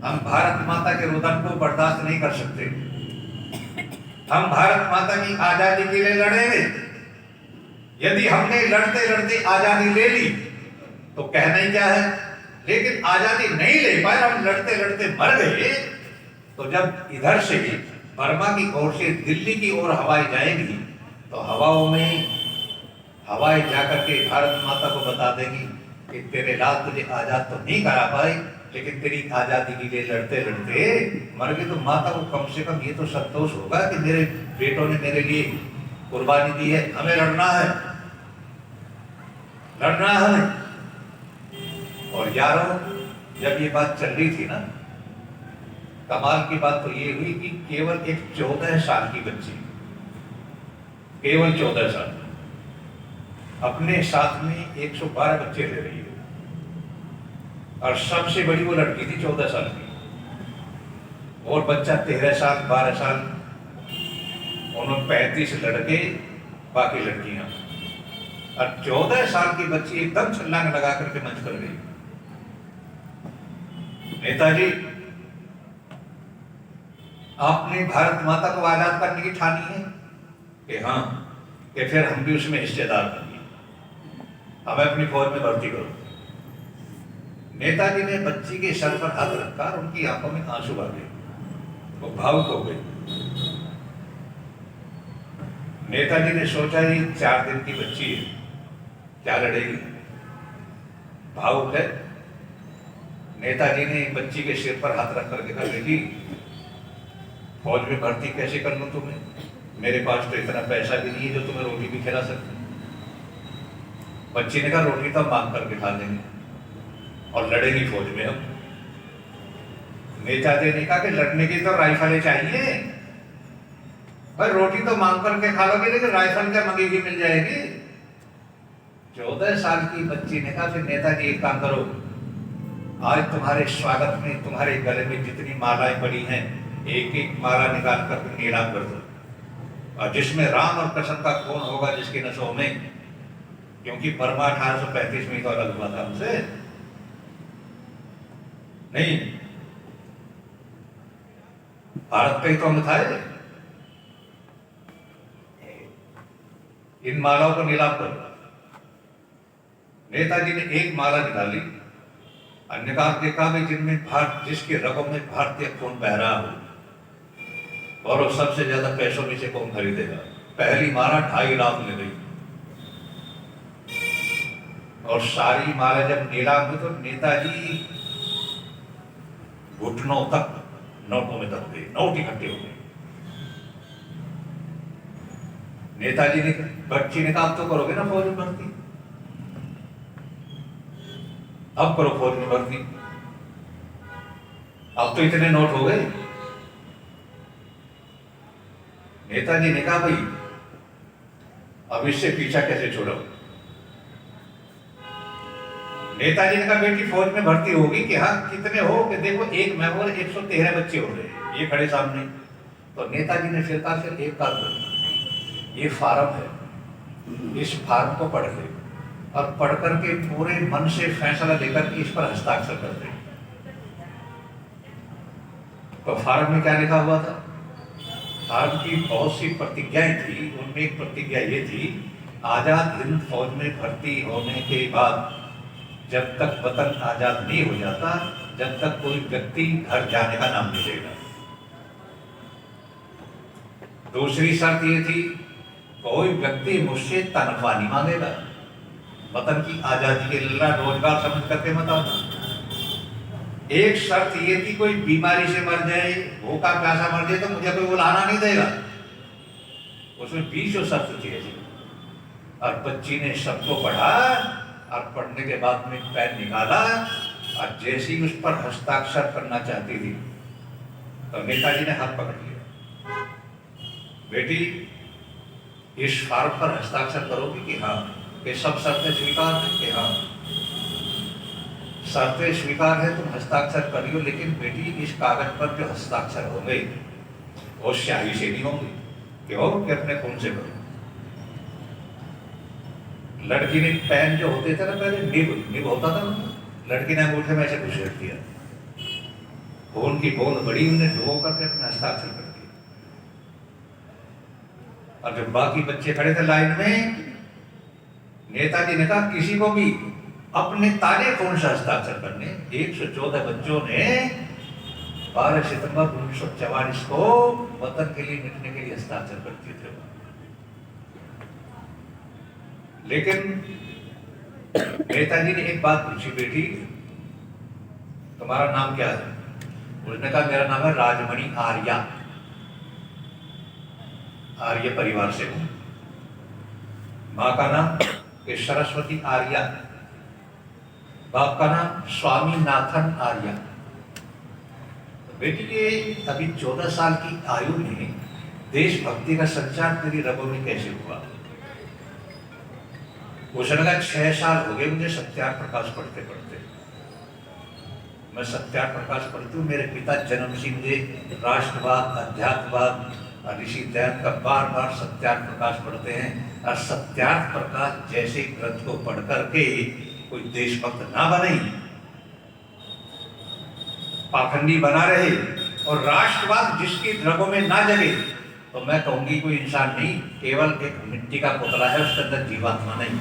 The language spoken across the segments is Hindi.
हम भारत माता के रुदन को बर्दाश्त नहीं कर सकते। हम भारत माता की आजादी के लिए लड़ेंगे। यदि हमने लड़ते लड़ते आजादी ले ली तो कहना ही क्या है, लेकिन आजादी नहीं ले पाए, हम लड़ते लड़ते मर गए। तो जब इधर से बर्मा की ओर से दिल्ली की ओर हवाएं जाएंगी तो हवाओं में हवाएं जाकर के भारत माता को बता देगी कि तेरे लाल तुझे आजाद तो नहीं करा पाए, लेकिन तेरी आजादी के लिए लड़ते लड़ते मर गए। तो माता को कम से कम ये तो संतोष होगा कि मेरे बेटों ने मेरे लिए कुर्बानी दी है। हमें लड़ना है, लड़ना है। और यारों, जब ये बात चल रही थी ना, कमाल की बात तो ये हुई कि केवल एक 14 साल की बच्ची, केवल 14 साल, अपने साथ में 112 बच्चे ले रही है। और सबसे बड़ी वो लड़की थी 14 साल की, और बच्चा 13 साल 12 साल, उन्होंने 35 लड़के, बाकी लड़कियां। और 14 साल की बच्ची एकदम छलांग लगा करके मंच कर गई। नेताजी, आपने भारत माता को आजाद करने की ठानी है कि हाँ, कि फिर हम भी उसमें हिस्सेदार बनेंगे, हमें अपनी फौज में भर्ती करो। नेताजी ने बच्ची के सर पर हाथ रखा और उनकी आंखों में आंसू आ गए, वो भावुक हो गए। नेताजी ने सोचा ये 4 दिन की बच्ची है, क्या लड़ेगी, भावुक है। नेताजी ने बच्ची के सिर पर हाथ रख करके कहा, बेटी फौज में भर्ती कैसे कर लूं तुम्हें, मेरे पास तो इतना पैसा भी नहीं है जो तुम्हें रोटी भी खिला सकते। बच्ची ने कहा, रोटी तो मांग करके खा लेंगे और लड़ेगी फौज में हम। नेताजी ने कहा कि लड़ने की तो राइफलें चाहिए भाई, रोटी तो मांग करके खा लोगे लेकिन राइफल क्या मंगेगी, मिल जाएगी। 14 साल की बच्ची ने कहा, फिर नेताजी एक काम करो, आज तुम्हारे स्वागत में तुम्हारे गले में जितनी मालाएं पड़ी हैं, एक एक माला निकाल कर नीलाम कर दो, और जिसमें राम और कृष्ण का खून होगा जिसकी नसों में, क्योंकि बर्मा 1835 में तो अलग हुआ था हमसे, नहीं भारत का ही तो हम था। इन मालाओं को नीलाम कर। नेताजी ने एक माला निकाली, अन्य का देखा भी जिनमें भारत, जिसके रगों में भारतीय खून बह रहा हो, और वो सबसे ज्यादा पैसों में से कौन खरीदेगा। पहली माला 2.5 लाख में गई, और सारी माला जब नीलाम हुई तो नेताजी घुटनों तक नोटों में दब गए, नोट इकट्ठे हो गए। नेताजी ने, बच्ची ने कहा, अब तो करोगे ना फौज में भर्ती, अब करो फौज में भर्ती, अब तो इतने नोट हो गए। नेताजी ने कहा, भाई अब इससे पीछा कैसे छोड़ो। नेताजी ने कहा, बेटी फौज में भर्ती होगी कि हाँ, कितने हो, कि देखो एक मैं और 113 बच्चे हो गए, ये खड़े सामने। तो नेताजी ने फिर कहा, फिर एक काम करो, ये फार्म है, इस फार्म को पढ़ ले और पढ़ करके पूरे मन से फैसला लेकर के इस पर हस्ताक्षर कर दे। तो फार्म में क्या लिखा हुआ था, फार्म की बहुत सी प्रतिज्ञाएं थी, उनमें एक प्रतिज्ञा ये थी, आजाद हिंद फौज में भर्ती होने के बाद जब तक वतन आजाद नहीं हो जाता, जब तक कोई व्यक्ति घर जाने का नाम नहीं लेगा। दूसरी शर्त ये थी, कोई व्यक्ति मुझसे तनख्वाह नहीं मांगेगा, वतन की आजादी के लिए रोजगार समझ करके मत आना। एक शर्त ये थी, कोई बीमारी से मर जाए, भूखा प्यासा मर जाए तो मुझे कोई बुलाना नहीं देगा। उसमें 20 शर्त थी ऐसी। और बच्ची ने सबको पढ़ा, और पढ़ने के बाद में पेन निकाला, और जैसे ही उस पर हस्ताक्षर करना चाहती थी तो नेताजी ने हाथ पकड़ लिया, बेटी इस फार्म पर हस्ताक्षर करोगी कि हाँ, ये सब शर्तें स्वीकार है कि हाँ, शर्तें स्वीकार है, तुम हस्ताक्षर करियो, लेकिन बेटी इस कागज पर जो हस्ताक्षर होंगे वो स्याही से नहीं होंगे, क्यों कि अपने खून से करो। लड़की ने पेन जो होते थे ना, पहले निब होता था, लड़की ने अंगूठे में ऐसे घुसेड़ दिया, खून की बूंद बड़ी, उन्हें डुबो करके अपना हस्ताक्षर कर दिया। और जब बाकी बच्चे खड़े थे लाइन में, नेताजी ने कहा किसी को भी अपने ताजे खून से हस्ताक्षर करने। 114 बच्चों ने 12 सितंबर 1944 को वतन के लिए मिटने के लिए हस्ताक्षर कर दिए थे। लेकिन नेताजी ने एक बात पूछी, बेटी तुम्हारा नाम क्या है? उसने कहा मेरा नाम है राजमणि आर्या, आर्य परिवार से हूं। मां का नाम सरस्वती आर्या, बाप का नाम स्वामीनाथन आर्या। तो बेटी ये अभी 14 साल की आयु में देशभक्ति का संचार तेरी रगों में कैसे हुआ? उसने कहा 6 साल हो गए मुझे सत्यार्थ प्रकाश पढ़ते पढ़ते। मैं सत्यार्थ प्रकाश पढ़ती हूँ, मेरे पिता जन्म से मुझे राष्ट्रवाद, अध्यात्मवाद, ऋषि दयानंद का बार बार सत्यार्थ प्रकाश पढ़ते हैं। और सत्यार्थ प्रकाश जैसे ग्रंथ को पढ़ करके कोई देशभक्त ना बने, पाखंडी बना रहे और राष्ट्रवाद जिसकी रगों में ना जगे, तो मैं कहूंगी कोई इंसान नहीं, केवल एक मिट्टी का पुतला है, उसके अंदर जीवात्मा नहीं।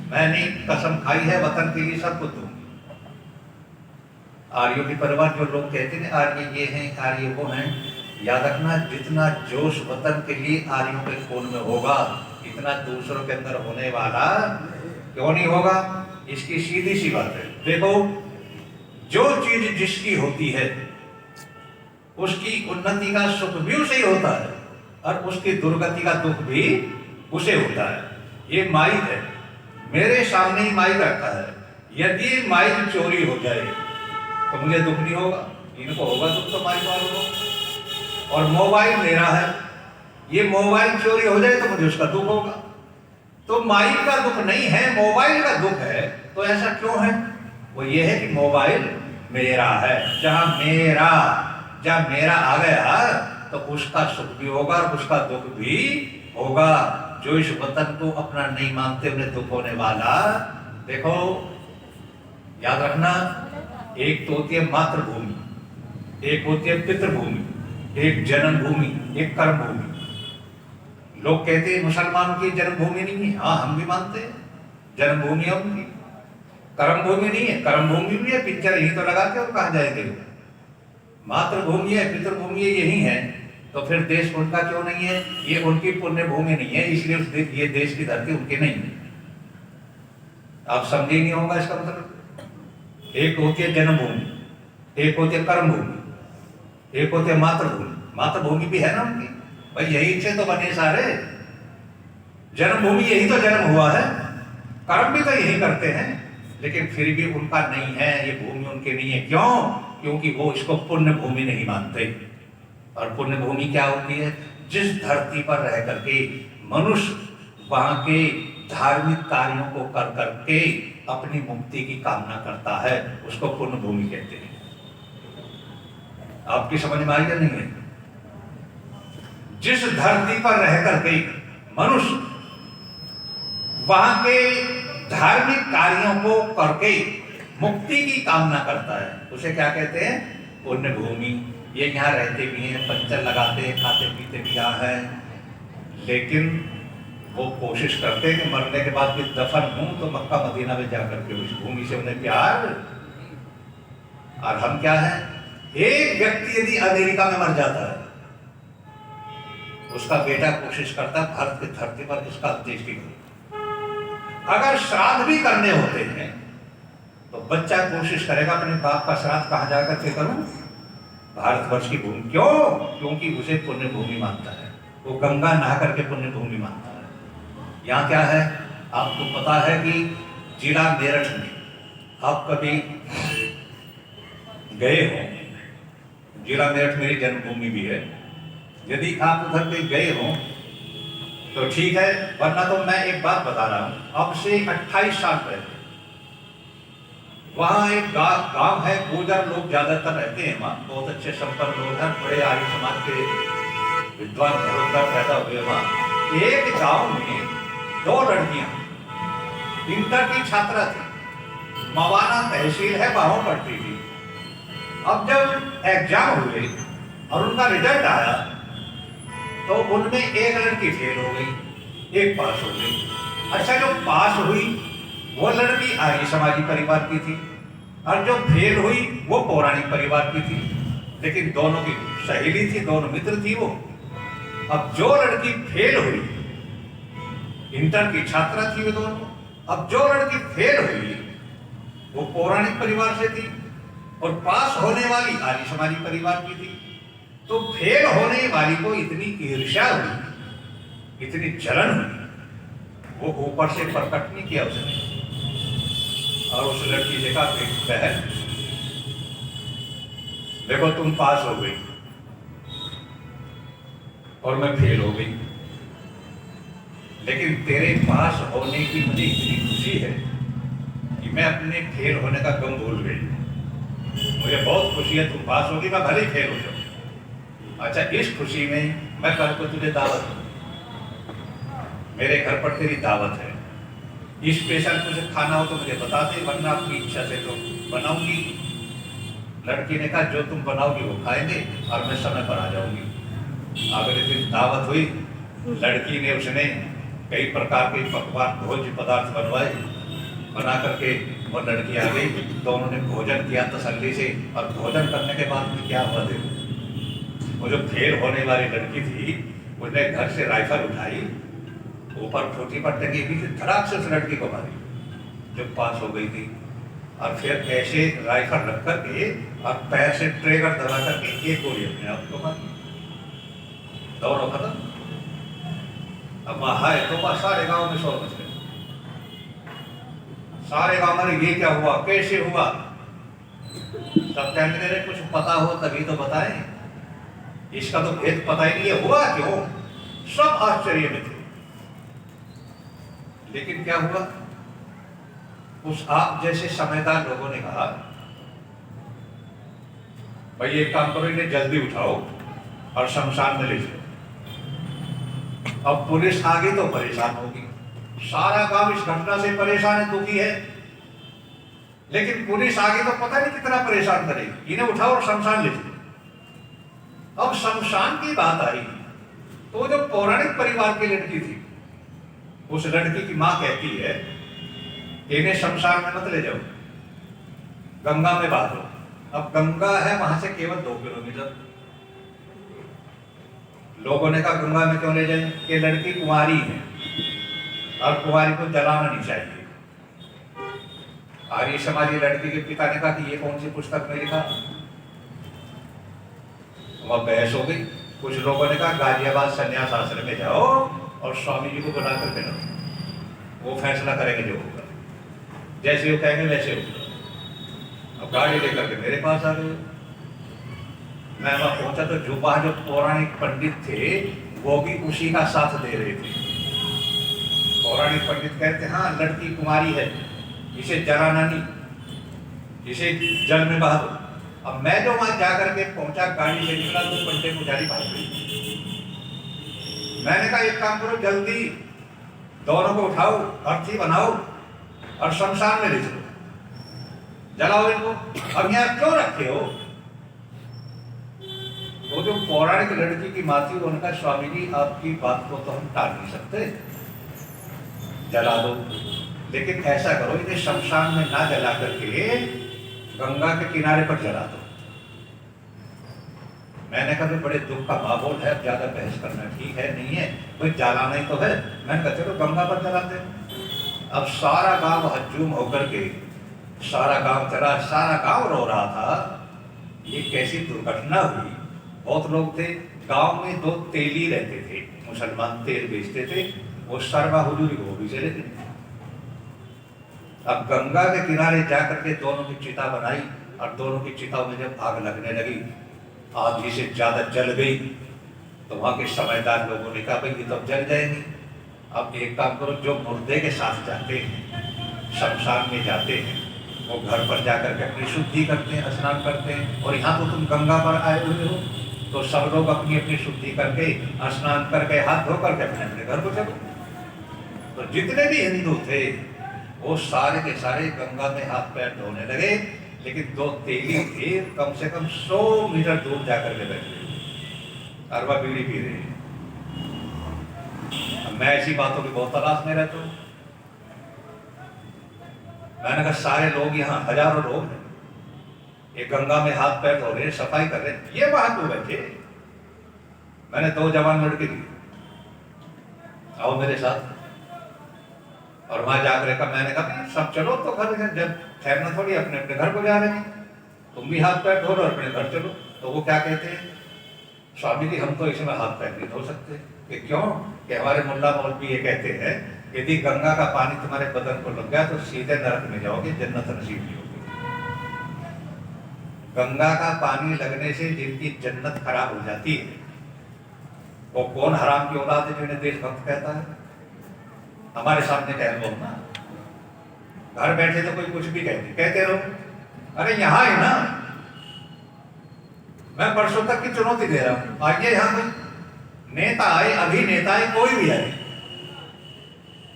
मैंने कसम खाई है वतन के लिए सब कुछ दूंगी। आर्यों की परिवार जो लोग कहते हैं आर्य ये हैं, आर्य वो हैं, याद रखना जितना जोश वतन के लिए आर्यों के खून में होगा, इतना दूसरों के अंदर होने वाला क्यों नहीं होगा? इसकी सीधी सी बात है। देखो, जो चीज जिसकी होती है उसकी उन्नति का सुख भी उसे ही होता है और उसकी दुर्गति का दुख भी उसे होता है। ये माइक है, मेरे सामने ही माइक रखा है। यदि माइक चोरी हो जाए तो मुझे दुख नहीं होगा, इनको होगा दुख तो माइक वालों को। और मोबाइल मेरा है, ये मोबाइल चोरी हो जाए तो मुझे उसका दुख होगा। तो माइक का दुख नहीं है, मोबाइल का दुख है। तो ऐसा क्यों है? वो ये है कि मोबाइल मेरा है। जब मेरा आ गया तो उसका सुख भी होगा और उसका दुख भी होगा। जो इस वतन को अपना नहीं मानते उन्हें दुख होने वाला। देखो, याद रखना, एक तो होती है मातृभूमि, एक होती है पितृभूमि, एक जन्मभूमि, एक कर्मभूमि। लोग कहते हैं मुसलमानों की जन्मभूमि नहीं है। हाँ, हम भी मानते हैं जन्मभूमि है उनकी, कर्मभूमि नहीं है। कर्मभूमि भी है, पिक्चर यही तो लगाते हो, कहाँ जाएंगे? मातृभूमि है, पितृभूमि यही है, तो फिर देश उनका क्यों नहीं है? ये उनकी पुण्य भूमि नहीं है, इसलिए ये देश की धरती उनकी नहीं है। आप समझे नहीं होगा इसका मतलब। एक होती है जन्मभूमि, एक होती है कर्मभूमि, एक होती है मातृभूमि। मातृभूमि भी है ना उनकी, भाई यही से तो बने सारे। जन्मभूमि यही तो जन्म हुआ है, कर्म भी तो यही करते हैं, लेकिन फिर भी उनका नहीं है, ये भूमि उनकी नहीं है। क्यों? क्योंकि वो इसको पुण्य भूमि नहीं मानते। और पुण्य भूमि क्या होती है? जिस धरती पर रह करके मनुष्य वहां के धार्मिक कार्यों को कर करके अपनी मुक्ति की कामना करता है, उसको पुण्य भूमि कहते हैं। आपकी समझ में आई या नहीं है? जिस धरती पर रह करके मनुष्य वहां के धार्मिक कार्यों को करके मुक्ति की कामना करता है, उसे क्या कहते हैं? पुण्य भूमि। ये यहाँ रहते भी हैं, पंचर लगाते हैं, खाते पीते भी यहाँ हैं, लेकिन वो कोशिश करते हैं कि मरने के बाद भी दफन हूं तो मक्का मदीना में जाकर के उस भूमि से उन्हें प्यार। और हम क्या है? एक व्यक्ति यदि अमेरिका में मर जाता है, उसका बेटा कोशिश करता है भारत की धरती पर इसका अंत्येष्टि करो। अगर श्राद्ध भी करने होते हैं तो बच्चा कोशिश करेगा अपने बाप का श्राद्ध कहाँ जाकर के करूं? भारतवर्ष की भूमि। क्यों? क्योंकि उसे पुण्य भूमि मानता है, वो गंगा नहा करके पुण्य भूमि मानता है। यहाँ क्या है? आपको पता है कि जिला मेरठ में आप कभी गए हो? जिला मेरठ मेरी जन्मभूमि भी है। यदि आप उधर पे गए हो तो ठीक है, वरना तो मैं एक बात बता रहा हूँ। अब से 28 साल पहले वहाँ एक गांव है, गुर्जर लोग ज्यादातर रहते हैं वहाँ, बहुत अच्छे संपन्न लोग हैं, बड़े आर्य समाज के विद्वान रोजगार पैदा हुए वहाँ। एक गांव में 2 लड़कियां इंटर की छात्रा थी, मवाना तहसील है, वहां पढ़ती थी। अब जब एग्जाम हुए और उनका रिजल्ट आया तो उनमें एक लड़की फेल हो गई, एक पास हो गई। अच्छा, जो पास हुई वो लड़की आर्य समाजी परिवार की थी और जो फेल हुई वो पौराणिक परिवार की थी, लेकिन दोनों की सहेली थी, दोनों मित्र थी वो। अब जो लड़की फेल हुई, इंटर की छात्रा थी वो दोनों, अब जो लड़की फेल हुई वो पौराणिक परिवार से थी और पास होने वाली आर्य समाजी परिवार की थी। तो फेल होने वाली को इतनी ईर्ष्या हुई, इतनी जलन हुई, वो ऊपर से प्रकट नहीं किया उसने। और उस लड़की से कहा, बहन देखो तुम पास हो गई और मैं फेल हो गई, लेकिन तेरे पास होने की मुझे इतनी खुशी है कि मैं अपने फेल होने का गम भूल गई। मुझे बहुत खुशी है तुम पास होगी, मैं भले ही फेल हो जाऊं। अच्छा, इस खुशी में मैं कल को तुझे दावत दूं, मेरे घर पर तेरी दावत है, स्पेशल तुझे खाना हो तो मुझे बता दे, वरना अपनी इच्छा से तो बनाऊंगी। लड़की ने कहा, जो तुम बनाओगी वो खाएंगे और मैं समय पर आ जाऊंगी। अगले दिन दावत हुई, लड़की ने उसने कई प्रकार के पकवान भोज्य पदार्थ बनवाए, बना करके वो लड़की आ गई। तो उन्होंने भोजन किया तसल्ली से, और भोजन करने के बाद में क्या हुआ देखो, वो जो फेल होने वाली लड़की थी उसने घर से राइफल उठाई, ऊपर ठोटी पर टंगी हुई थी, धड़ाक से उस लड़की को मारी जो पास हो गई थी। और फिर ऐसे राइफल रख करके और पैर से ट्रिगर दबा करके एक गोली अपने आप को मारी, दोनों खत्म। अब वहां है तो सारे गांव में शोर मच गए, सारे गांव में ये क्या हुआ, कैसे हुआ। सब कहने लगे, कुछ पता हो तभी तो बताएं, इसका तो भेद पता ही नहीं है, हुआ क्यों। सब आश्चर्य में थे। लेकिन क्या हुआ, उस आप जैसे समझदार लोगों ने कहा, भाई एक काम करो, इन्हें जल्दी उठाओ और शमशान में ले जाओ। अब पुलिस आ गई तो परेशान होगी, सारा गांव इस घटना से परेशान है, दुखी है। लेकिन पुलिस आ गई तो पता नहीं कितना परेशान करेगी, इन्हें उठाओ और शमशान ले जाओ। अब शमशान की बात आई तो जो पौराणिक परिवार की लड़की थी, उस लड़की की मां कहती है, इन्हें शमशान में मत ले जाओ, गंगा में बहा दो। अब गंगा है वहां से केवल 2 किलोमीटर। लोगों ने कहा, गंगा में क्यों ले जाएं, ये लड़की कुंवारी है और कुंवारी को जलाना नहीं चाहिए। आर्य समाजी लड़की के पिता ने कहा कि ये कौन सी पुस्तक में लिखा। वह बहस हो गई। कुछ लोगों ने कहा, गाजियाबाद संन्यास आश्रम में जाओ और स्वामी जी को बुला कर लाओ, वो फैसला करेंगे जो होगा, जैसे वो कहेंगे वैसे होगा। अब गाड़ी लेकर के मेरे पास आ गए। मैं वहां पहुंचा तो जो पौराणिक पंडित थे वो भी उसी का साथ दे रहे थे। पौराणिक पंडित कहते, हाँ लड़की कुमारी है, इसे जलाना नहीं, इसे जल में बहा दो। अब मैं जो वहां जाकर के पहुंचा, गाड़ी से निकला तो पंडे पुजारी भाग गई। मैंने कहा, एक काम करो, जल्दी दोनों को उठाओ, अर्थी बनाओ और शमशान में ले चलो, जलाओ इनको। अब यहाँ क्यों रखे हो। वो जो पौराणिक लड़की की माँ थी, उनका, स्वामी जी आपकी बात को तो हम टाल नहीं सकते, जला दो, लेकिन ऐसा करो, इन्हें शमशान में ना जला करके गंगा के किनारे पर जला दो। मैंने कहा, बड़े दुख का माहौल है, ज्यादा बहस करना ठीक है नहीं है, कोई जलाना ही तो है। मैंने कहा, चलो गंगा पर जलाते। अब सारा गांव हजूम होकर के, सारा गांव चला, सारा गांव रो रहा था, ये कैसी दुर्घटना हुई। बहुत लोग थे गांव में, 2 तेली रहते थे, मुसलमान तेल बेचते थे, वो सरवा हुजूरी वो भी चले थे। अब गंगा के किनारे जाकर के दोनों की चिता बनाई और दोनों की चिताओं में जब आग लगने लगी, आधी से ज्यादा जल गई, तो वहां के समझदार लोगों ने कहा, भाई ये तो जल जाएंगी। अब एक काम करो, जो मुर्दे के साथ जाते हैं, शमशान में जाते हैं, वो घर पर जाकर के अपनी शुद्धि करते हैं, स्नान करते हैं। और यहाँ तो तुम गंगा पर आए हुए हो, तो सब लोग अपनी अपनी शुद्धि करके, स्नान करके, हाथ धो करके अपने अपने घर को चलो। तो जितने भी हिंदू थे वो सारे के सारे गंगा में हाथ पैर धोने लगे। लेकिन दो तेली थे कम से कम 100 मीटर दूर जाकर के बैठे और वह बीड़ी पी रहे हैं। मैं ऐसी बातों की बहुत तलाश में रहता हूँ। मैंने कहा सारे लोग यहाँ, हजारों लोग हैं, ये गंगा में हाथ पैर धो रहे, सफाई कर रहे, ये वहां क्यों बैठे? मैंने 2 जवान लड़के दिए, आओ मेरे साथ। और वहां जाकर का मैंने कहा सब चलो तो घर, जब ठहरना थोड़ी, अपने अपने घर को जा रहे हैं, तुम भी हाथ पैर धो लो, अपने घर चलो। तो वो क्या कहते हैं, स्वामी जी हम तो इसमें हाथ पैर नहीं धो सकते। कि क्यों? कि हमारे मुल्ला मौलवी ये कहते हैं यदि गंगा का पानी तुम्हारे बदन को लग गया तो सीधे नरक में जाओगे, जन्नत नसीब नहीं होगी। गंगा का पानी लगने से जिनकी जन्नत खराब हो जाती है, वो कौन हराम की औलाद है जिन्हें देशभक्त कहता है? हमारे सामने कह लो ना, घर बैठे तो कोई कुछ भी कहते रहो। अरे यहाँ है ना, मैं परसों तक की चुनौती दे रहा हूं, आइए यहाँ कोई नेता आए, अभिनेता आए, कोई भी आए,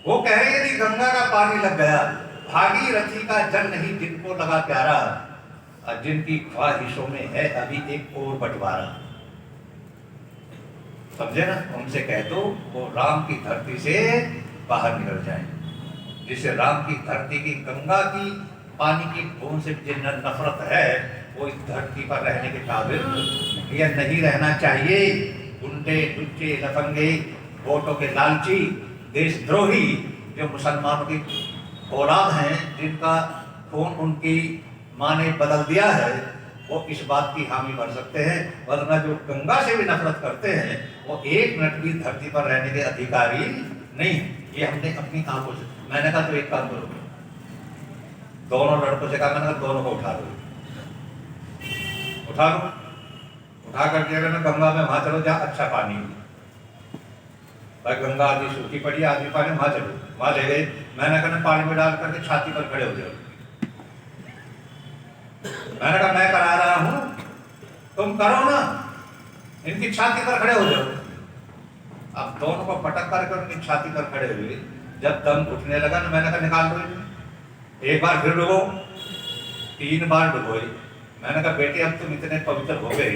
वो कह रहे यदि गंगा का पानी लग गया, भागीरथी का जल नहीं जिनको लगा प्यारा, और जिनकी ख्वाहिशों में है अभी एक और बंटवारा। समझे ना? उनसे कह दो वो राम की धरती से बाहर निकल जाए। जिसे राम की धरती की, गंगा की पानी की बूंद से जिन नफरत है, वो इस धरती पर रहने के काबिल या नहीं रहना चाहिए। गुंडे, लुच्चे, लफंगे, वोटों के लालची, देशद्रोही जो मुसलमानों की औलाद हैं, जिनका खून उनकी माँ ने बदल दिया है, वो इस बात की हामी भर सकते हैं। वरना जो गंगा से भी नफरत करते हैं, वो 1 मिनट भी धरती पर रहने के अधिकारी नहीं। ये हमने अपनी आंखों से, मैंने कहा तो एक काम करो, दोनों लड़कों से कहा, मैंने कहा दोनों को उठा लो, उठा लो, उठा करके अगर मैं गंगा में वहां चलो जहाँ अच्छा पानी हो। भाई गंगा आदि सूखी पड़ी, आदि पानी, वहां चलो, वहां ले गए। मैंने कहा पानी में डाल करके छाती पर खड़े हो जाओ। मैंने कहा मैं करा रहा हूं, तुम करो ना, इनकी छाती पर खड़े हो जाओ। अब दोनों को पटक करके उनकी छाती पर खड़े हुए, जब दम घुटने लगा ना, मैंने कहा निकाल दो, एक बार फिर डुबो, 3 बार डुबोए। मैंने कहा बेटे अब तुम इतने पवित्र हो गए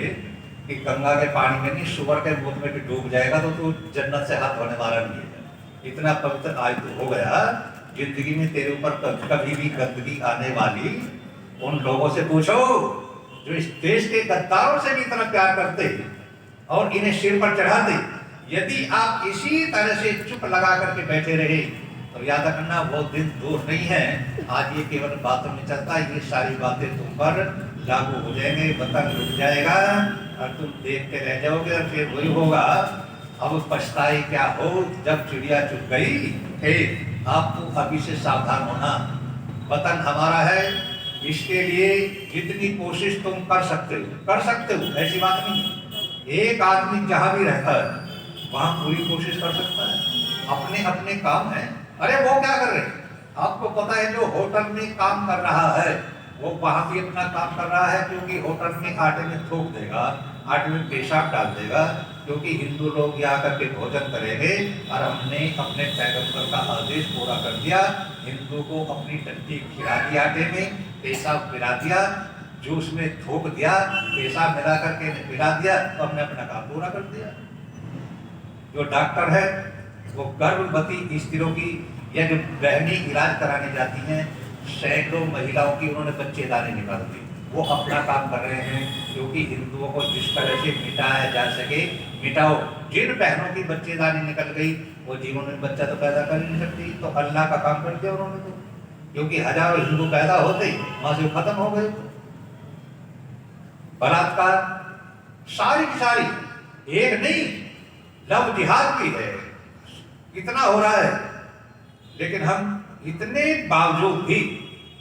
कि गंगा के पानी में नहीं, सुअर के मुंह में भी डूब जाएगा तो तू जन्नत से हाथ धोने वाला नहीं है। इतना पवित्र आज तू हो गया, जिंदगी में तेरे ऊपर कभी भी गंदगी आने वाली। उन लोगों से पूछो जो इस देश के गद्दारों से भी इतना प्यार करते और इन्हें सिर पर चढ़ाते। यदि आप इसी तरह से चुप लगा करके बैठे रहे तो याद रखना वो दिन दूर नहीं है। आज ये केवल बातों में चलता है, ये सारी बातें तुम पर लागू हो जाएंगे, वतन रुक जाएगा और तुम देखते रह जाओगे। और फिर वही होगा, अब पछताए क्या हो जब चिड़िया चुग गई। हे आप तो अभी से सावधान होना, वतन हमारा है, इसके लिए जितनी कोशिश तुम कर सकते हो, ऐसी बात नहीं। एक आदमी जहां भी रहता है वहां पूरी कोशिश कर सकता है, अपने अपने काम है। अरे वो क्या कर रहे हैं आपको पता है? जो होटल में काम कर रहा है वो वहां भी अपना काम कर रहा है, क्योंकि होटल में आटे में थूक देगा, आटे में पेशाब डाल देगा, क्योंकि हिंदू लोग यहाँ करके भोजन करेंगे। और हमने अपने पैगंबर का आदेश पूरा कर दिया, हिंदू को अपनी टट्टी खिला दी, आटे में पेशाब मिला दिया, जूस में थूक दिया, पेशाब मिला करके मिला दिया, तो हमने अपना काम पूरा कर दिया। जो डॉक्टर है वो गर्भवती स्त्रियों की या जो बहनें इलाज कराने जाती हैं, सैकड़ों महिलाओं की उन्होंने बच्चेदानी निकाल दी, वो अपना काम कर रहे हैं। क्योंकि हिंदुओं को जिस तरह से मिटाया जा सके मिटाओ। जिन बहनों की बच्चेदानी निकल गई वो जीवन में बच्चा तो पैदा कर ही नहीं सकती, तो अल्लाह का काम कर दिया उन्होंने तो, क्योंकि हजारों हिंदू पैदा होते ही वहां से खत्म हो गए। बलात्कार सारी की सारी, एक नहीं, लव जिहाद भी है, इतना हो रहा है। लेकिन हम इतने बावजूद भी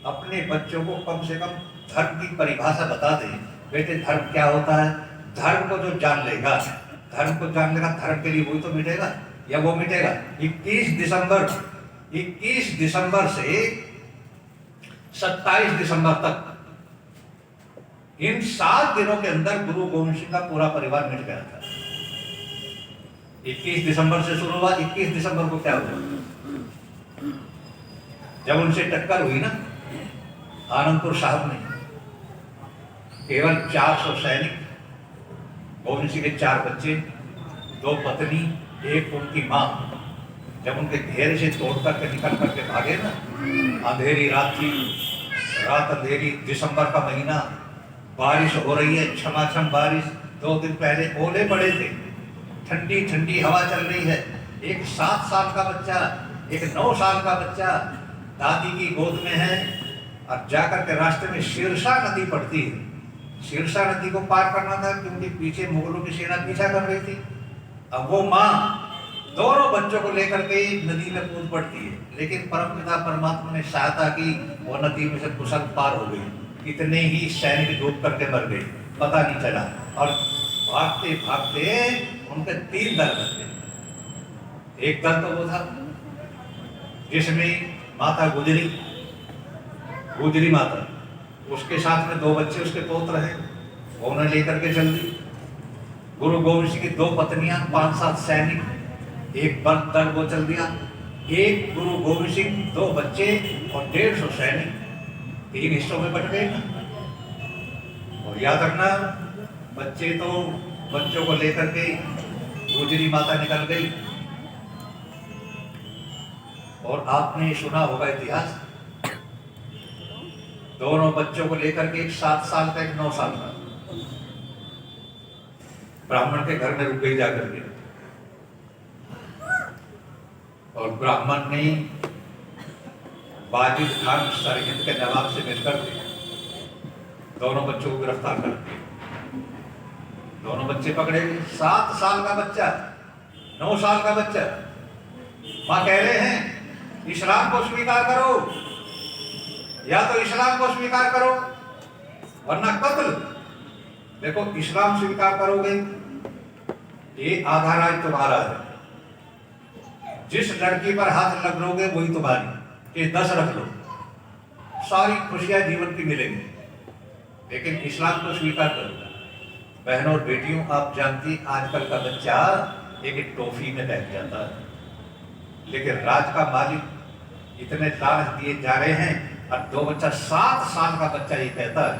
अपने बच्चों को कम से कम धर्म की परिभाषा बता दें। बेटे धर्म क्या होता है? धर्म को जो जान लेगा, धर्म को जान लेगा, धर्म के लिए वही तो मिटेगा या वो मिटेगा। 21 दिसंबर से 27 दिसंबर तक, इन 7 दिनों के अंदर गुरु गोविंद सिंह का पूरा परिवार मिट गया था। 21 दिसंबर से शुरू हुआ, 21 दिसंबर को क्या हुआ? जब उनसे टक्कर हुई ना आनंदपुर साहब में, केवल 400 सैनिक, गोविंद सिंह के 4 बच्चे, 2 पत्नी, एक उनकी माँ, जब उनके घेरे से तोड़ करके निकल करके भागे ना, अंधेरी रात थी, रात अंधेरी, दिसंबर का महीना, बारिश हो रही है, छमाछम बारिश, 2 दिन पहले ओले पड़े थे, ठंडी ठंडी हवा चल रही है। एक 7 साल का बच्चा, एक 9 साल का बच्चा दादी की गोद में है, और जाकर के रास्ते में शीर्षा नदी पड़ती है। शीर्षा नदी को पार करना था क्योंकि पीछे मुगलों की सेना पीछा कर रही थी। अब वो माँ दोनों बच्चों को लेकर के नदी में कूद पड़ती है, लेकिन परमपिता परमात्मा ने सहायता की, वो नदी में से कुशल पार हो गई। इतने ही सैनिक डूब करके मर गए, पता नहीं चला। और भागते भागते उनके 3 दल बन गए। एक दल तो वो था जिसमें माता गुजरी माता, उसके साथ में 2 बच्चे उसके पौत्र हैं, वो उन्हें लेकर के चल दी। गुरु गोविंद सिंह की 2 पत्नियां, 5-7 सैनिक, एक दल वो चल दिया। एक गुरु गोविंद सिंह, 2 बच्चे और 150 सैनिक, 3 हिस्सों में बट गए ना। और याद रखना, बच्चों को लेकर के गुजरी माता निकल गई। और आपने सुना होगा इतिहास, दोनों बच्चों को लेकर के, एक 7 साल का, एक 9 साल का, ब्राह्मण के घर में रुक गई जाकर के। और ब्राह्मण ने वाजिद खान सरहिंद के नवाब से मिलकर दोनों बच्चों को गिरफ्तार कर दिया। दोनों बच्चे पकड़े गए। 7 साल का बच्चा, 9 साल का बच्चा। मां कह रहे हैं इस्लाम को स्वीकार करो, या तो इस्लाम को स्वीकार करो वरना कत्ल। देखो, इस्लाम स्वीकार करोगे ये आधा राज तुम्हारा है, जिस लड़की पर हाथ लग लोगे वही तुम्हारी, ये 10 रख लो, सारी खुशियां जीवन की मिलेंगी, लेकिन इस्लाम को स्वीकार करो। बहनों और बेटियों, आप जानती, आजकल का बच्चा एक टॉफी में बैठ जाता है, लेकिन राज का मालिक इतने लालच दिए जा रहे हैं। और 2 बच्चा, 7 साल का बच्चा ये कहता है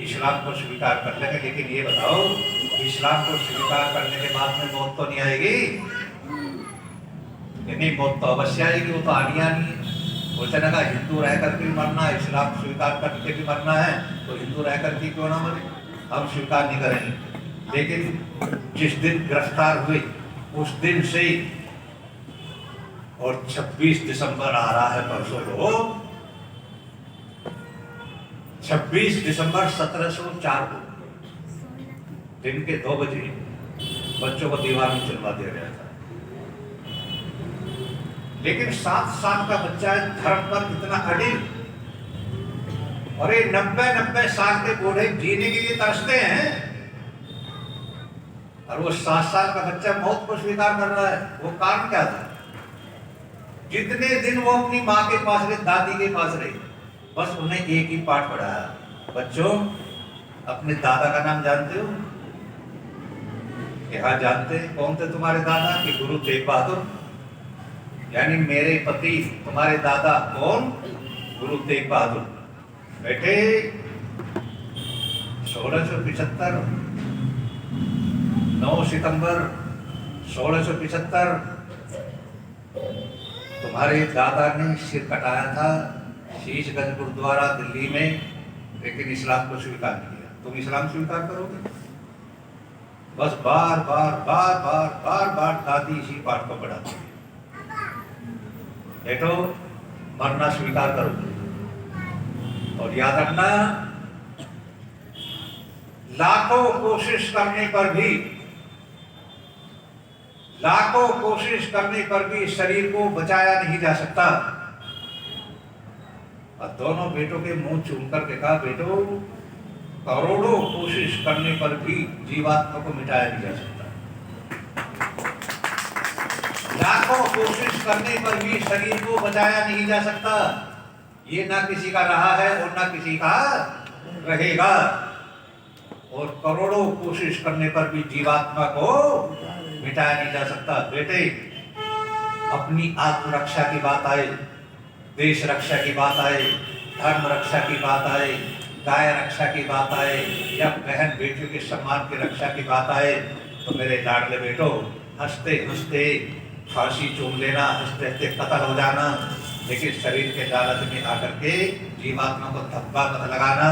इस्लाम को स्वीकार कर लेंगे, लेकिन ये बताओ, इस्लाम को स्वीकार करने के बाद में मौत तो नहीं आएगी? नहीं, मौत तो अवश्य आएगी, वो तो आनी आनी है। बोलते ना, हिंदू रह करके भी मरना है, इस्लाम स्वीकार करके भी मरना है, तो हिंदू रह करके क्यों ना मरे, हम स्वीकार नहीं करेंगे। लेकिन जिस दिन गिरफ्तार हुए उस दिन से, और 26 दिसंबर आ रहा है परसों को, 26 दिसंबर 1704 को दिन के 2 बजे बच्चों को दीवार में चुनवा दिया गया था। लेकिन 7 साल का बच्चा धर्म पर इतना अडिग, और ये 90 साल के बूढ़े जीने के लिए तरसते हैं, और वो 7 साल का बच्चा मौत को स्वीकार कर रहा है। वो कारण क्या था? जितने दिन वो अपनी माँ के पास रहे, दादी के पास रहे, बस उन्हें एक ही पाठ पढ़ाया। बच्चों, अपने दादा का नाम जानते हो? क्या जानते हैं? कौन थे तुम्हारे दादा? कि गुरु तेग बहादुर, यानी मेरे पति तुम्हारे दादा। कौन? गुरु तेग बहादुर। बेटे, 1675, 9 सितंबर 1675 तुम्हारे दादा ने सिर कटाया था शीशगंज गुरुद्वारा दिल्ली में, लेकिन इस्लाम को स्वीकार नहीं किया। तुम इस्लाम स्वीकार करोगे? बस बार बार बार बार बार बार दादी इसी पाठ को पढ़ाती है, बेटो मरना स्वीकार करोगे। और याद रखना, लाखों कोशिश करने पर भी शरीर को बचाया नहीं जा सकता। और दोनों बेटों के मुंह चूम करके कहा, बेटो करोड़ों कोशिश करने पर भी जीवात्मा को मिटाया नहीं जा सकता। लाखों कोशिश करने पर भी शरीर को बचाया नहीं जा सकता। ये ना किसी का रहा है और ना किसी का रहेगा। और करोड़ों कोशिश करने पर भी जीवात्मा को मिटाया नहीं जा सकता। बेटे, अपनी आत्मरक्षा की बात आए, देश रक्षा की बात आए, धर्म रक्षा की बात आए, गाय रक्षा की बात आए या बहन बेटियों के सम्मान की रक्षा की बात आए तो मेरे लाडले बेटो हंसते हंसते फांसी चूम लेना, हंसते हंसते कत्ल हो जाना, लेकिन शरीर के लालच में आकर के जीवात्मा को धब्बा मत लगाना।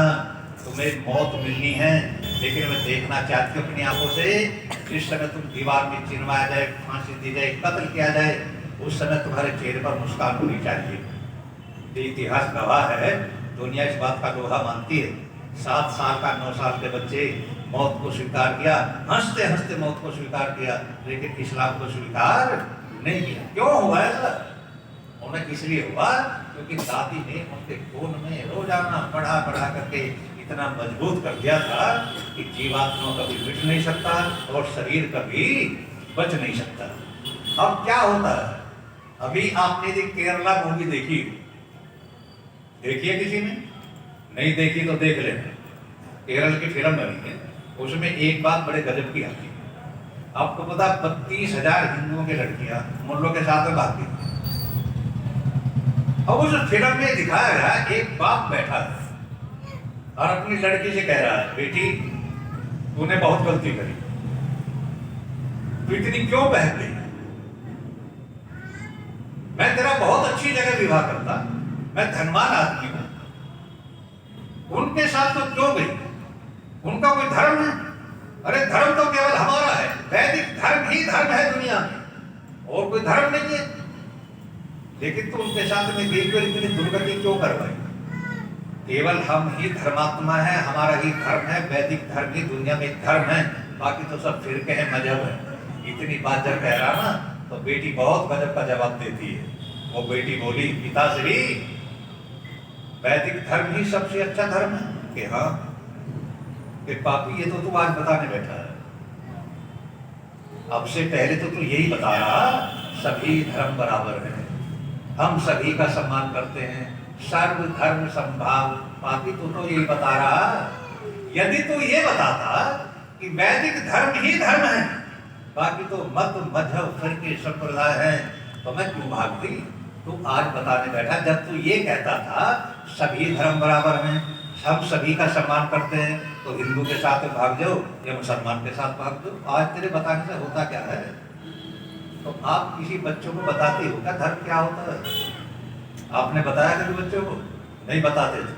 तुम्हें मौत मिलनी है, लेकिन मैं देखना चाहती हूँ अपनी आंखों से जिस समय तुम दीवार में चिनवाया जाए, फांसी दी जाए, कत्ल किया जाए, उस समय तुम्हारे चेहरे पर मुस्कान होनी चाहिए। ये इतिहास गवाह है, दुनिया इस बात का दोहा मानती है। 7 साल का 9 साल के बच्चे मौत को स्वीकार किया, हंसते हंसते मौत को स्वीकार किया, लेकिन इस्लाम को स्वीकार नहीं किया। क्यों हुआ ऐसा? उन्हें इसलिए हुआ क्योंकि दादी ने उनके खून में रोजाना बढ़ा बढ़ा करके इतना मजबूत कर दिया था कि जीवात्मा कभी मिट नहीं सकता और शरीर कभी बच नहीं सकता। अब क्या होता है? अभी आपने जो केरला मूवी देखी है किसी ने? नहीं देखी तो देख लेना। केरल की फिल्म बनी है, उसमें एक बात बड़े गजब की आती है। आपको पता 32,000 हिंदुओं की लड़कियां मुल्लों के साथ में भाग गई। अब उस फिल्म में दिखाया गया एक बाप बैठा है और अपनी लड़की से कह रहा है, बेटी तूने बहुत गलती करी, तू इतनी क्यों बहक गई? मैं तेरा बहुत अच्छी जगह विवाह करता, मैं धनवान आदमी हूं, उनके साथ तो क्यों गई? उनका कोई धर्म है? अरे धर्म तो केवल हमारा है, वैदिक धर्म ही धर्म है दुनिया में, और कोई धर्म नहीं है। लेकिन तो उनके साथ में गई और इतनी दुर्गति क्यों करवाई? केवल हम ही धर्मात्मा है, हमारा ही धर्म है, वैदिक धर्म ही दुनिया में एक धर्म है, बाकी तो सब फिरके हैं, मजहब है। इतनी बात जब कह रहा ना तो बेटी बहुत गजब का जवाब देती है। वो बेटी बोली, पिताश्री वैदिक धर्म ही सबसे अच्छा धर्म है। कि हाँ, कि पापी ये तो तू आज बताने बैठा है। अब से पहले तो तू यही बता रहा सभी धर्म बराबर है, हम सभी का सम्मान करते हैं, सर्व धर्म समभाव। पापी तू तो यही बता रहा। यदि तू ये बताता कि वैदिक धर्म ही धर्म है, बाकी तो मत मजहब फिरके संप्रदाय है, तो मैं क्यों भागती? तू आज बताने बैठा जब तू ये कहता था सभी धर्म बराबर हैं, हम सभी का सम्मान करते हैं, तो हिंदू के साथ भाग जाओ या मुसलमान के साथ भाग जाओ। आज तेरे बताने से होता क्या है? तो आप किसी बच्चों को बताते हो क्या धर्म क्या होता है? आपने बताया कभी बच्चों को? नहीं बताते थे,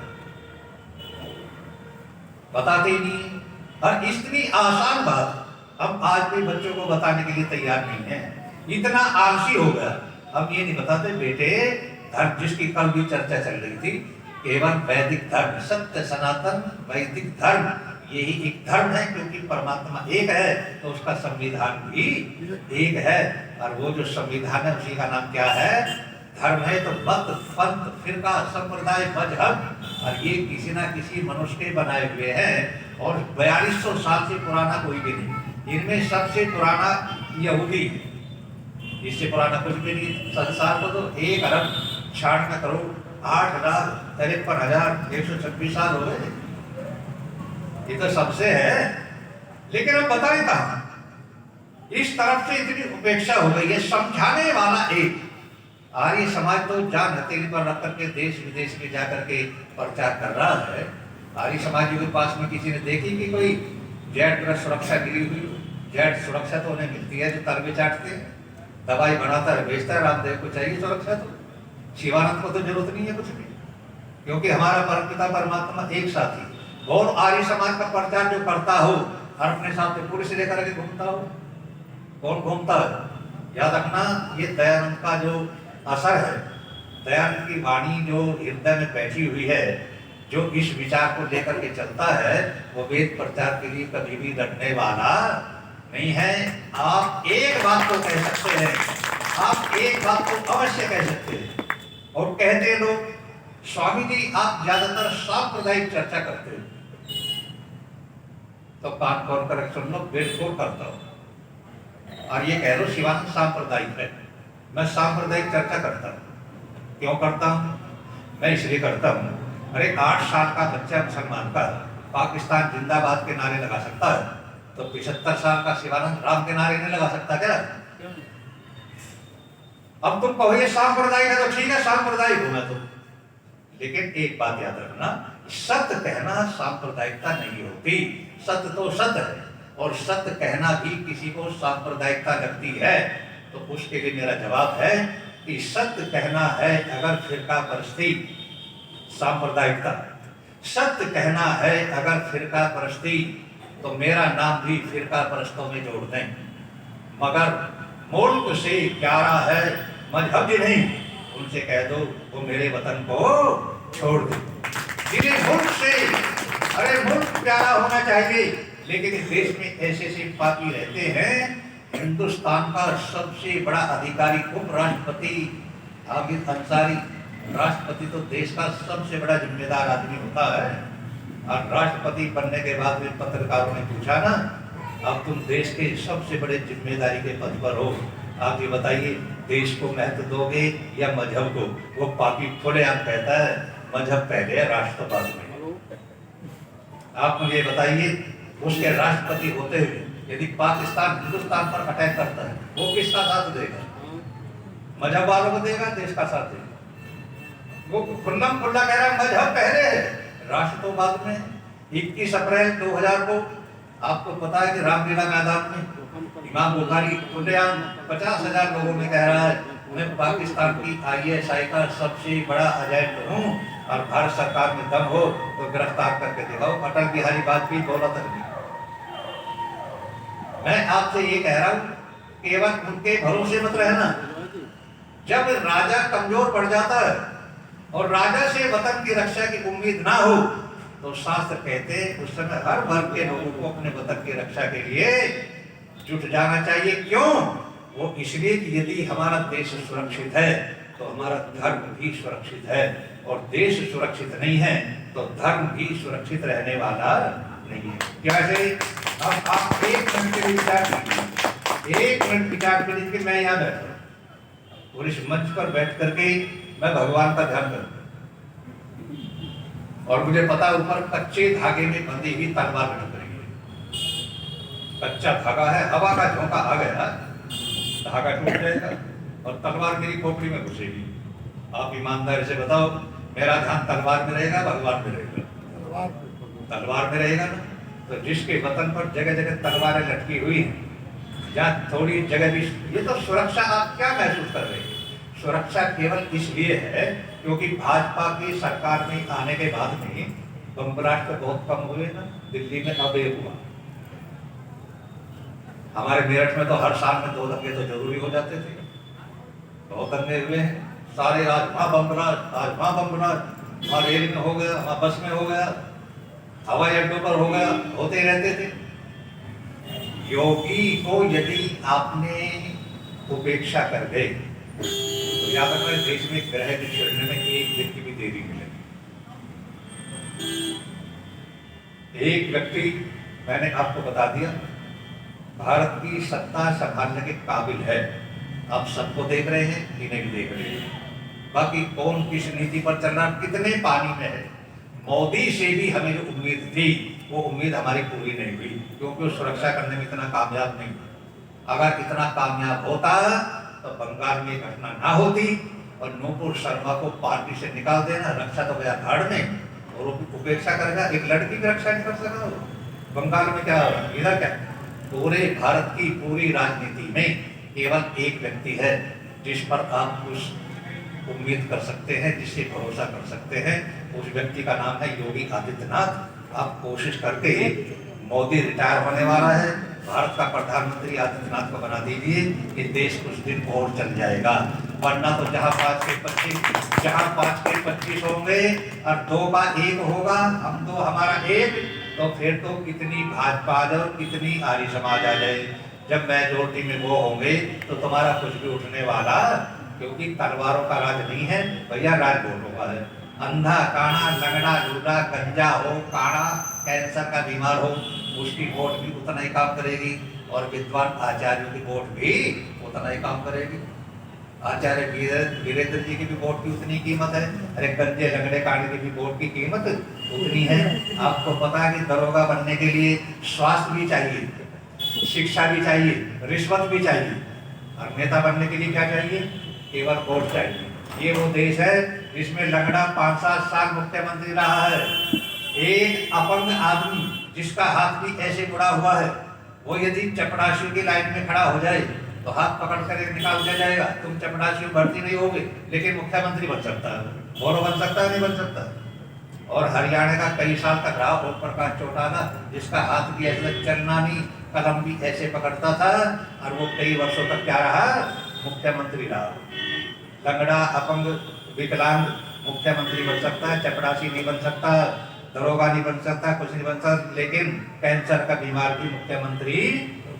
बताते ही नहीं। और इतनी आसान बात हम आज भी बच्चों को बताने के लिए तैयार नहीं है, इतना आलसी हो गया। हम ये नहीं बताते बेटे, धर्म जिसकी कल भी चर्चा चल रही थी, केवल वैदिक धर्म, सत्य सनातन वैदिक धर्म, यही एक धर्म है, क्योंकि परमात्मा एक है तो उसका संविधान भी एक है। और वो जो संविधान है उसी का नाम क्या है? धर्म है। तो मत पंथ फिरका संप्रदाय मजहब, और ये किसी ना किसी मनुष्य के बनाए हुए हैं, और 4200 साल से पुराना कोई भी नहीं। इनमें सबसे पुराना यहूदी है, इससे पुराना कुछ भी नहीं। संसार को तो 1 अरब 96 करोड़ 8,53,126 साल हो गए, ये तो सबसे है। लेकिन अब बताएं कहां? इस तरफ से इतनी उपेक्षा हो गई है। समझाने वाला एक आर्य समाज तो जान हथेली पर रख करके देश विदेश में जाकर के प्रचार कर रहा है। आर्य समाज के पास में किसी ने देखी कि कोई जेट पर सुरक्षा गिरी हुई? जेट सुरक्षा तो उन्हें मिलती है जो तलवे चाटते हैं, दवाई बनाता है, बेचता है। रामदेव को चाहिए सुरक्षा? तो शिवानंद को तो जरूरत नहीं है कुछ भी, क्योंकि हमारा परमपिता परमात्मा एक साथी। और आर्य समाज का प्रचार जो करता हो और अपने साथ में पुलिस लेकर के घूमता हो, कौन घूमता है? याद रखना, ये दयानंद का जो असर है, दयानंद की वाणी जो हृदय में बैठी हुई है, जो इस विचार को लेकर के चलता है, वो वेद प्रचार के लिए कभी भी लड़ने वाला नहीं है। आप एक बात तो कह सकते हैं, आप एक बात तो अवश्य कह सकते हैं, और कहते लोग स्वामी जी आप ज्यादातर सांप्रदायिक चर्चा करते हो, तो कान खोल कर सुन लो, बिल्कुल करता हूं। और ये कह लो शिवानंद सांप्रदायिक है, मैं सांप्रदायिक चर्चा करता हूं। क्यों करता हूं? मैं इसलिए करता हूं, अरे 8 साल का बच्चा मुसलमान का पाकिस्तान जिंदाबाद के नारे लगा सकता है, तो 75 साल का शिवानंद राम के नारे नहीं लगा सकता क्या? अब तुम कहो ये सांप्रदायिक है तो ठीक है, सांप्रदायिक हूं मैं तो, लेकिन एक बात याद रखना, सत्य कहना सांप्रदायिकता नहीं होती। सत्य तो सत्य है, और सत्य कहना भी किसी को सांप्रदायिकता लगती है तो उसके लिए मेरा जवाब है कि सत्य कहना है अगर फिरका परस्ती सांप्रदायिकता, सत्य कहना है अगर फिरका परस्ती तो मेरा नाम भी फिरका परस्तों में जोड़ दें। मगर मुल्क से प्यारा है मजहब ही नहीं, उनसे कह दो वो मेरे वतन को छोड़ दे। जिन्हें मुल्क से, अरे मुल्क प्यारा होना चाहिए, लेकिन इस देश में ऐसे ऐसे पापी रहते हैं। हिंदुस्तान का सबसे बड़ा अधिकारी उपराष्ट्रपति हामिद अंसारी, राष्ट्रपति तो देश का सबसे बड़ा जिम्मेदार आदमी होता है, और राष्ट्रपति बनने के बाद भी पत्रकारों ने पूछा ना, अब तुम देश के सबसे बड़े जिम्मेदारी के पद पर हो, आप ये बताइए देश को महत्व दोगे या मजहब को? वो पापी खुलेआम कहता है मजहब पहले है, राष्ट्र बाद में। आप मुझे बताइए उसके राष्ट्रपति होते हुए यदि पाकिस्तान हिंदुस्तान पर अटैक करता है वो किसका साथ देगा? मजहब वालों को देगा, देश का साथ देगा। वो खुल्लम खुल्ला कह रहा है मजहब पहले है, राष्ट्र तो बाद में। 21 अप्रैल 2000 को आपको पता है कि रामलीला मैदान में इमाम बुखारी खुलेआम 50,000 लोगों में कह रहा है मैं पाकिस्तान की ISI का सबसे बड़ा एजेंट हूँ, और भारत सरकार में दम हो तो गिरफ्तार करके दिखाओ। अटल बिहारी वाजपेयी दौलत अली। मैं आपसे ये कह रहा हूँ केवल उनके भरोसे मत रहना। जब राजा कमजोर पड़ जाता है और राजा से वतन की रक्षा की उम्मीद ना हो तो शास्त्र कहते हैं उस समय हर वर्ग के लोगों को अपने वतन की रक्षा के लिए जुट जाना चाहिए। क्यों? वो इसलिए कि यदि हमारा देश सुरक्षित है तो हमारा धर्म भी सुरक्षित है, और देश सुरक्षित नहीं है तो धर्म भी सुरक्षित रहने वाला नहीं है। क्या है? अब आप 1 मिनट के लिए विचार कीजिए, 1 मिनट विचार करिए कि मैं यहाँ बैठा और इस मंच पर बैठ करके मैं भगवान का ध्यान करूँ, और मुझे पता है ऊपर कच्चे धागे में बंधी हुई तलवार लटक रही है। कच्चा धागा है, हवा का झोंका आ गया, धागा टूट जाएगा और तलवार मेरी खोपड़ी में घुसेगी। आप ईमानदारी से बताओ मेरा ध्यान तलवार में रहेगा भगवान में रहेगा? तलवार में रहेगा ना। तो जिसके वतन पर जगह जगह तलवारें लटकी हुई हैं, जहाँ थोड़ी जगह भी, ये तो सुरक्षा आप क्या महसूस कर रहे हैं? सुरक्षा केवल इसलिए है क्योंकि भाजपा की सरकार में आने के बाद में बम ब्लास्ट बहुत कम हुए ना। दिल्ली में अब एक हुआ, हमारे मेरठ में तो हर साल में 2 दंगे तो जरूरी हो जाते थे, बहुत दंगे हुए हैं। सारे आज वहाँ बम ब्लास्ट, आज वहाँ बम ब्लास्ट, वहाँ रेल में हो गया, वहाँ बस में हो गया, हवाई अड्डों पर हो गया, होते रहते थे। योगी को यदि आपने उपेक्षा कर गए तो याद रखना देश में ग्रह के छिड़ने में एक दिन की भी देरी मिलेगी। एक व्यक्ति, मैंने आपको बता दिया, भारत की सत्ता संभालने के काबिल है। आप सबको देख रहे हैं, इन्हें भी देख रहे हैं। बाकी कौन किस नीति पर चल रहा, कितने पानी में है। मोदी से भी हमें जो उम्मीद थी वो उम्मीद हमारी पूरी नहीं हुई, क्योंकि वो सुरक्षा करने में इतना कामयाब नहीं। अगर इतना कामयाब होता तो बंगाल में घटना ना होती और नूपुर शर्मा को पार्टी से निकाल देना। रक्षा तो गया भाड़ में, और उपेक्षा करेगा, एक लड़की की रक्षा नहीं कर सका। बंगाल में क्या, इधर क्या? पूरे भारत की पूरी राजनीति में केवल एक व्यक्ति है जिस पर आप कुछ उम्मीद कर सकते हैं, जिससे भरोसा कर सकते हैं। उस व्यक्ति का नाम है योगी आदित्यनाथ। आप कोशिश करके, मोदी रिटायर होने वाला है, भारत का प्रधानमंत्री आदित्यनाथ को बना दीजिए, ये देश कुछ दिन और चल जाएगा। वरना तो जहाँ 5 के 25 होंगे और 2 का 1 होगा, हम तो हमारा 1, तो फिर तो कितनी भाजपा आ जाए और कितनी आर्य समाज आ जाए। जब मेजोरिटी में वो होंगे तो तुम्हारा कुछ भी उठने वाला, क्योंकि तलवारों का राज नहीं है भैया, राज वोटों का है। अंधा काना लंगड़ा लूला गंजा हो, काड़ा कैंसर का बीमार हो, उसकी वोट भी उतना ही काम करेगी, और विद्वान आचार्यों की वोट भी उतना ही काम करेगी। आचार्य वीरेंद्र जी की भी वोट की उतनी कीमत है, अरे गंजे लंगड़े काड़े की भी वोट की कीमत उतनी है। आपको पता है कि दरोगा बनने के लिए स्वास्थ्य भी चाहिए, शिक्षा भी चाहिए, रिश्वत भी चाहिए, और नेता बनने के लिए क्या चाहिए? केवल वोट चाहिए। ये वो देश है इसमें लंगड़ा 5-7 साल मुख्यमंत्री रहा है। एक अपंग आदमी जिसका हाथ भी ऐसे मुड़ा हुआ है, वो यदि चपरासी की लाइन में खड़ा हो जाए तो हाथ पकड़ कर निकाल दिया जाएगा। तुम चपरासी में भर्ती नहीं होगे, लेकिन मुख्यमंत्री बन सकता है। और बन सकता है, नहीं बन सकता। और हरियाणा का कई साल तक रहा ओम प्रकाश चौटाला, जिसका हाथ भी ऐसे चलना नहीं, कलम भी ऐसे पकड़ता था, और वो कई वर्षों तक क्या रहा, मुख्यमंत्री रहा। लंगड़ा, अपंग, विकलांग मुख्यमंत्री बन सकता है, चपरासी नहीं बन सकता, दरोगा नहीं बन सकता, कुछ नहीं बन सकता, लेकिन कैंसर का बीमार भी मुख्यमंत्री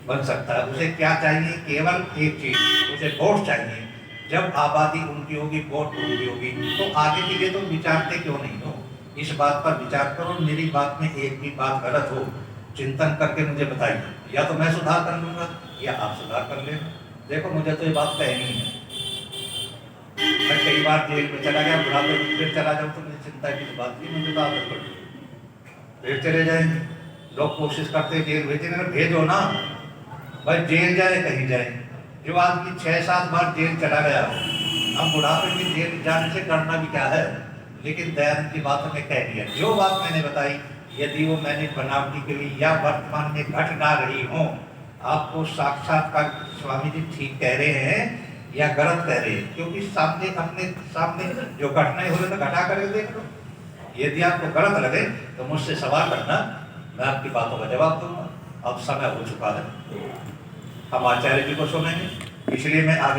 बन सकता है। उसे क्या चाहिए? केवल एक चीज, उसे वोट चाहिए। जब आबादी उनकी होगी, वोट उनकी होगी, तो आगे के लिए तो विचारते क्यों नहीं हो? इस बात पर विचार करो। मेरी बात में एक भी बात गलत हो, चिंतन करके मुझे बताइए, या तो मैं सुधार कर लूंगा या आप सुधार कर लेना। देखो, मुझे तो ये बात कहनी है। मैं कई बार जेल में चला गया, बुढ़ापे में फिर चला जाऊँ तो मुझे चिंता की बात की, मुझे तो आदत पड़ी, फिर चले जाएंगे। लोग कोशिश करते हैं जेल भेजने में, भेजो ना भाई, जेल जाए कहीं जाए। जो आदमी 6-7 बार जेल चला गया हो, अब बुढ़ापे में जेल जाने से करना भी क्या है? लेकिन दयानंद की बात में कह दिया, जो बात मैंने बताई, यदि वो मैंने बनावटी के लिए या वर्तमान में घट ना रही हो, आपको साक्षात्कार स्वामी जी ठीक कह रहे हैं या गलत कह रहे हैं, क्योंकि सामने अपने सामने जो घटनाएं हो रही तो घटा करके देख लो। यदि आपको गलत लगे तो मुझसे सवाल करना, मैं आपकी बातों का जवाब दूंगा। अब समय हो चुका है, हम आचार्य जी को सुनेंगे, इसलिए मैं आगे